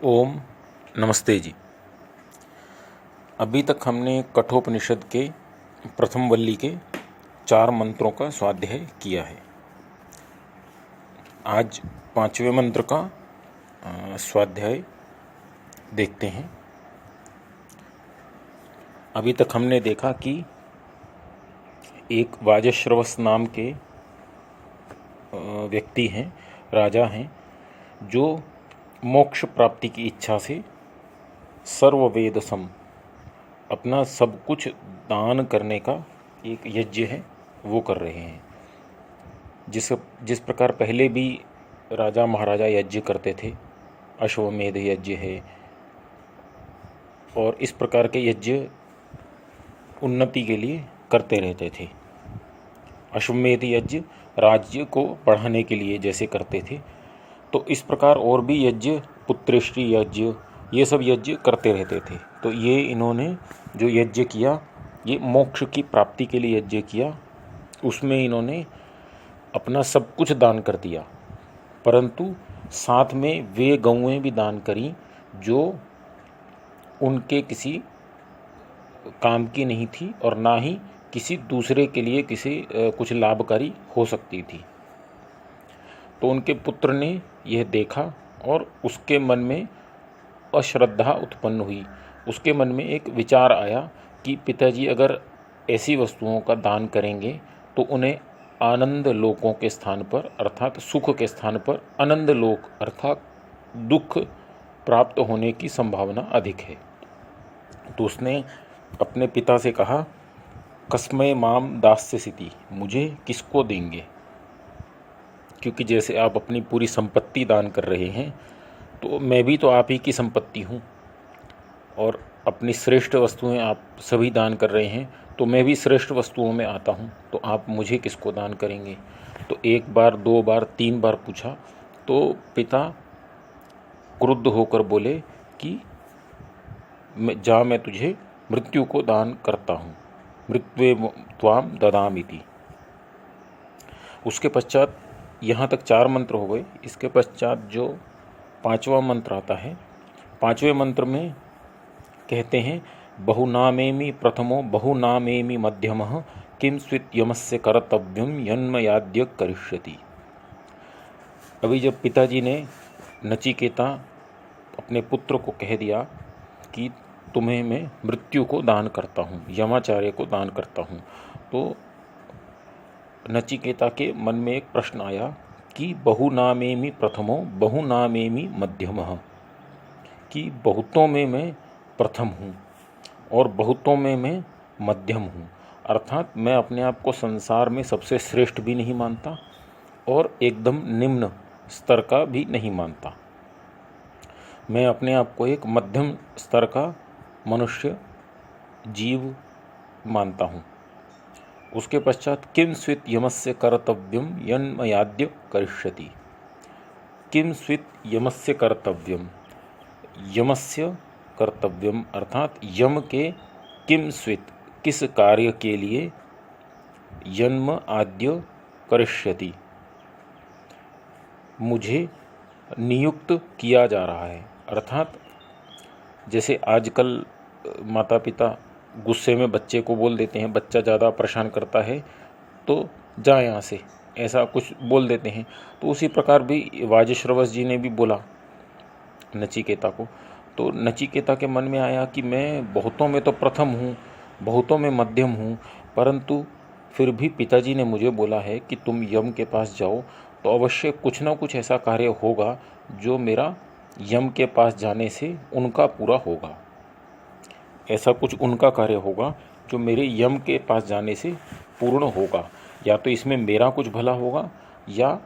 ओम नमस्ते जी। अभी तक हमने कठोपनिषद के प्रथम वल्ली के 4 मंत्रों का स्वाध्याय किया है। आज 5वें मंत्र का स्वाध्याय देखते हैं। अभी तक हमने देखा कि एक वाजश्रवस नाम के व्यक्ति हैं, राजा हैं, जो मोक्ष प्राप्ति की इच्छा से सर्ववेदसम अपना सब कुछ दान करने का एक यज्ञ है वो कर रहे हैं। जिस प्रकार पहले भी राजा महाराजा यज्ञ करते थे, अश्वमेध यज्ञ है, और इस प्रकार के यज्ञ उन्नति के लिए करते रहते थे। अश्वमेध यज्ञ राज्य को बढ़ाने के लिए जैसे करते थे, तो इस प्रकार और भी यज्ञ, पुत्रेष्टि यज्ञ, ये सब यज्ञ करते रहते थे। तो ये इन्होंने जो यज्ञ किया, ये मोक्ष की प्राप्ति के लिए यज्ञ किया। उसमें इन्होंने अपना सब कुछ दान कर दिया, परंतु साथ में वे गौएं भी दान करी जो उनके किसी काम की नहीं थी और ना ही किसी दूसरे के लिए कुछ लाभकारी हो सकती थी। तो उनके पुत्र ने यह देखा और उसके मन में अश्रद्धा उत्पन्न हुई। उसके मन में एक विचार आया कि पिताजी अगर ऐसी वस्तुओं का दान करेंगे तो उन्हें आनंद लोकों के स्थान पर, अर्थात सुख के स्थान पर आनंद लोक अर्थात दुख प्राप्त होने की संभावना अधिक है। तो उसने अपने पिता से कहा, कस्मै माम दास्यसीति, मुझे किसको देंगे? क्योंकि जैसे आप अपनी पूरी संपत्ति दान कर रहे हैं, तो मैं भी तो आप ही की संपत्ति हूँ, और अपनी श्रेष्ठ वस्तुएं आप सभी दान कर रहे हैं, तो मैं भी श्रेष्ठ वस्तुओं में आता हूँ, तो आप मुझे किसको दान करेंगे? तो 1 बार 2 बार 3 बार पूछा, तो पिता क्रुद्ध होकर बोले कि मैं तुझे मृत्यु को दान करता हूँ, मृत्वे त्वाम ददामिति। उसके पश्चात यहाँ तक 4 मंत्र हो गए। इसके पश्चात जो 5वां मंत्र आता है, 5वें मंत्र में कहते हैं, बहुनामेमि प्रथमो बहुनामेमि मध्यमः किम स्वित् यमस्य कर्तव्यम यन्मयाद्य करिष्यति। अभी जब पिताजी ने नचिकेता अपने पुत्र को कह दिया कि तुम्हें मैं मृत्यु को दान करता हूँ, यमाचार्य को दान करता हूँ, तो नचिकेता के मन में एक प्रश्न आया कि बहुनामेमि प्रथमो बहुनामेमि मध्यमः, कि बहुतों में मैं प्रथम हूँ और बहुतों में मैं मध्यम हूँ। अर्थात मैं अपने आप को संसार में सबसे श्रेष्ठ भी नहीं मानता और एकदम निम्न स्तर का भी नहीं मानता। मैं अपने आप को एक मध्यम स्तर का मनुष्य जीव मानता हूँ। उसके पश्चात किम स्वित् यमस्य कर्तव्यम यन्मयाद्य करिष्यति। किम स्वित् यमस्य कर्तव्यम, यमस्य कर्तव्यम अर्थात यम के किम स्वित् किस कार्य के लिए, यन्म आद्य करिष्यति मुझे नियुक्त किया जा रहा है। अर्थात जैसे आजकल माता पिता गुस्से में बच्चे को बोल देते हैं, बच्चा ज़्यादा परेशान करता है तो जा यहाँ से, ऐसा कुछ बोल देते हैं। तो उसी प्रकार भी वाजश्रवस जी ने भी बोला नचिकेता को। तो नचिकेता के मन में आया कि मैं बहुतों में तो प्रथम हूँ, बहुतों में मध्यम हूँ, परंतु फिर भी पिताजी ने मुझे बोला है कि तुम यम के पास जाओ, तो अवश्य कुछ ना कुछ ऐसा कार्य होगा जो मेरा यम के पास जाने से उनका पूरा होगा। ऐसा कुछ उनका कार्य होगा जो मेरे यम के पास जाने से पूर्ण होगा। या तो इसमें मेरा कुछ भला होगा या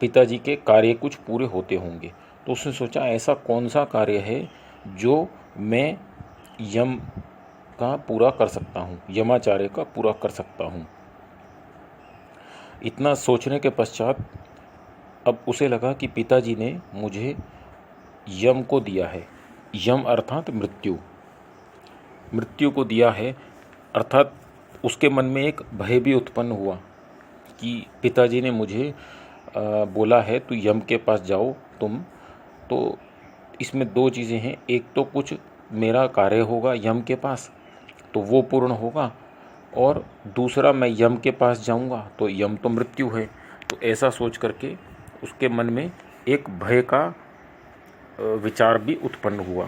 पिताजी के कार्य कुछ पूरे होते होंगे। तो उसने सोचा ऐसा कौन सा कार्य है जो मैं यम का पूरा कर सकता हूँ, यमाचार्य का पूरा कर सकता हूँ। इतना सोचने के पश्चात अब उसे लगा कि पिताजी ने मुझे यम को दिया है, यम अर्थात मृत्यु को दिया है। अर्थात उसके मन में एक भय भी उत्पन्न हुआ कि पिताजी ने मुझे बोला है तू यम के पास जाओ तुम, तो इसमें दो चीज़ें हैं, एक तो कुछ मेरा कार्य होगा यम के पास तो वो पूर्ण होगा, और दूसरा मैं यम के पास जाऊंगा तो यम तो मृत्यु है। तो ऐसा सोच करके उसके मन में एक भय का विचार भी उत्पन्न हुआ।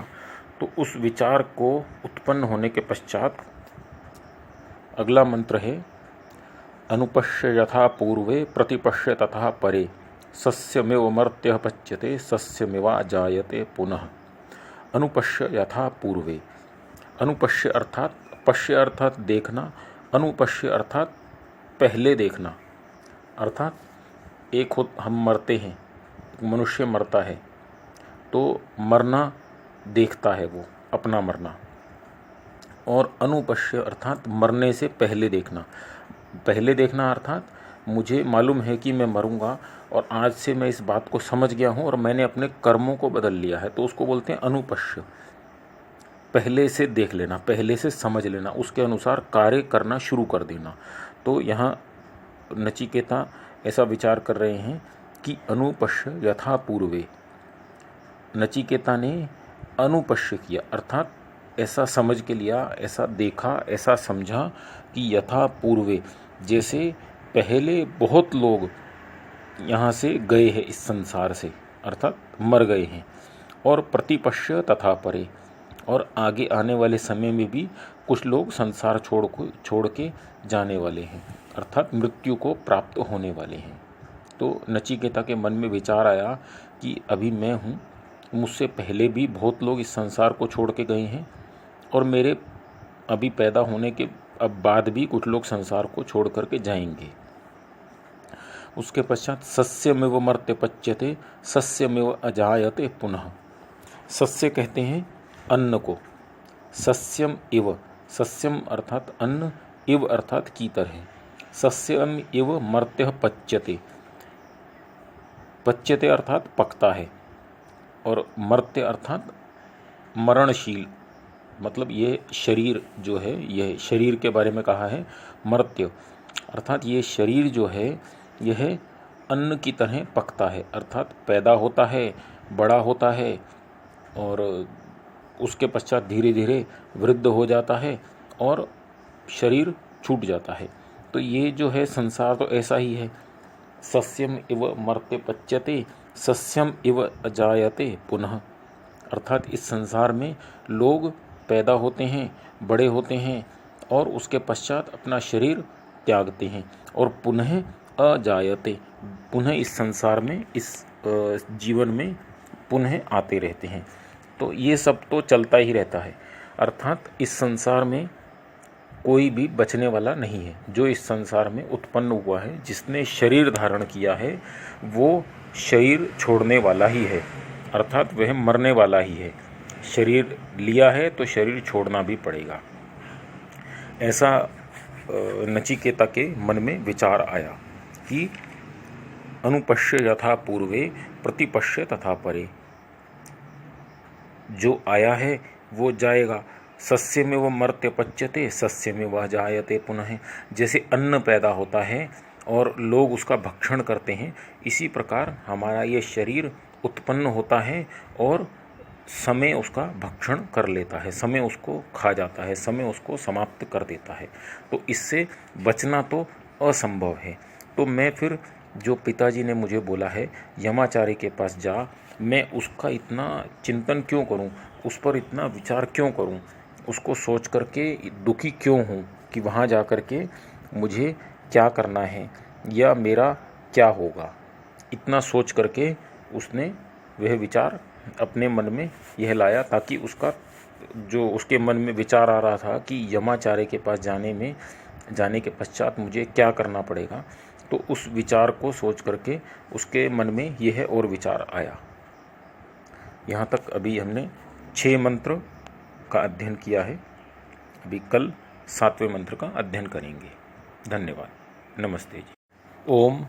तो उस विचार को उत्पन्न होने के पश्चात अगला मंत्र है, अनुपश्य यथा पूर्वे प्रतिपश्य तथा परे, सस्यमेव मर्त्यः पच्यते सस्यमेवा जायते पुनः। अनुपश्य यथा पूर्वे, अनुपश्य अर्थात, पश्य अर्थात देखना, अनुपश्य अर्थात पहले देखना। अर्थात एक हम मरते हैं, एक मनुष्य मरता है तो मरना देखता है वो, अपना मरना। और अनुपश्य अर्थात मरने से पहले देखना। पहले देखना अर्थात मुझे मालूम है कि मैं मरूंगा और आज से मैं इस बात को समझ गया हूं और मैंने अपने कर्मों को बदल लिया है, तो उसको बोलते हैं अनुपश्य। पहले से देख लेना, पहले से समझ लेना, उसके अनुसार कार्य करना शुरू कर देना। तो यहाँ नचिकेता ऐसा विचार कर रहे हैं कि अनुपश्य यथा पूर्वे। नचिकेता ने अनुपश्य किया अर्थात ऐसा समझ के लिया, ऐसा देखा, ऐसा समझा कि यथा पूर्वे, जैसे पहले बहुत लोग यहाँ से गए हैं इस संसार से, अर्थात मर गए हैं, और प्रतिपश्य तथा परे, और आगे आने वाले समय में भी कुछ लोग संसार छोड़ के जाने वाले हैं, अर्थात मृत्यु को प्राप्त होने वाले हैं। तो नचिकेता के मन में विचार आया कि अभी मैं हूँ, मुझसे पहले भी बहुत लोग इस संसार को छोड़ के गए हैं, और मेरे अभी पैदा होने के अब बाद भी कुछ लोग संसार को छोड़ करके जाएंगे। उसके पश्चात सस्यमेव मर्त्य पच्यते सस्यमेव अजायते पुनः। सस्य कहते हैं अन्न को, सस्यम इव, सस्यम अर्थात अन्न, इव अर्थात की तरह। सस्यम इव मर्त्य पच्यते, पच्यते अर्थात पकता है, और मर्त्य अर्थात मरणशील, मतलब ये शरीर जो है, यह शरीर के बारे में कहा है मर्त्य, अर्थात ये शरीर जो है यह अन्न की तरह पकता है, अर्थात पैदा होता है, बड़ा होता है, और उसके पश्चात धीरे धीरे वृद्ध हो जाता है और शरीर छूट जाता है। तो ये जो है संसार तो ऐसा ही है। सस्यम इव मर्त्य पच्यते सस्यम इव अजायते पुनः, अर्थात इस संसार में लोग पैदा होते हैं, बड़े होते हैं, और उसके पश्चात अपना शरीर त्यागते हैं, और पुनः अजायते, पुनः इस संसार में, इस जीवन में पुनः आते रहते हैं। तो ये सब तो चलता ही रहता है, अर्थात इस संसार में कोई भी बचने वाला नहीं है। जो इस संसार में उत्पन्न हुआ है, जिसने शरीर धारण किया है, वो शरीर छोड़ने वाला ही है, अर्थात वह मरने वाला ही है। शरीर लिया है तो शरीर छोड़ना भी पड़ेगा। ऐसा नचिकेता के मन में विचार आया कि अनुपश्य यथा पूर्वे प्रतिपश्य तथा परे, जो आया है वो जाएगा। सस्य में वह मर्त्य पच्यते सस्य में वह जायते पुनः, जैसे अन्न पैदा होता है और लोग उसका भक्षण करते हैं, इसी प्रकार हमारा ये शरीर उत्पन्न होता है और समय उसका भक्षण कर लेता है, समय उसको खा जाता है, समय उसको समाप्त कर देता है। तो इससे बचना तो असंभव है। तो मैं फिर जो पिताजी ने मुझे बोला है यमाचार्य के पास जा, मैं उसका इतना चिंतन क्यों करूं, उस पर इतना विचार क्यों करूं, उसको सोच करके दुखी क्यों हूं कि वहां जा कर के मुझे क्या करना है या मेरा क्या होगा। इतना सोच करके उसने वह विचार अपने मन में यह लाया, ताकि उसका जो उसके मन में विचार आ रहा था कि यमाचार्य के पास जाने के पश्चात मुझे क्या करना पड़ेगा, तो उस विचार को सोच करके उसके मन में यह और विचार आया। यहाँ तक अभी हमने 6 मंत्र का अध्ययन किया है। अभी कल 7वें मंत्र का अध्ययन करेंगे। धन्यवाद। नमस्ते जी। ओम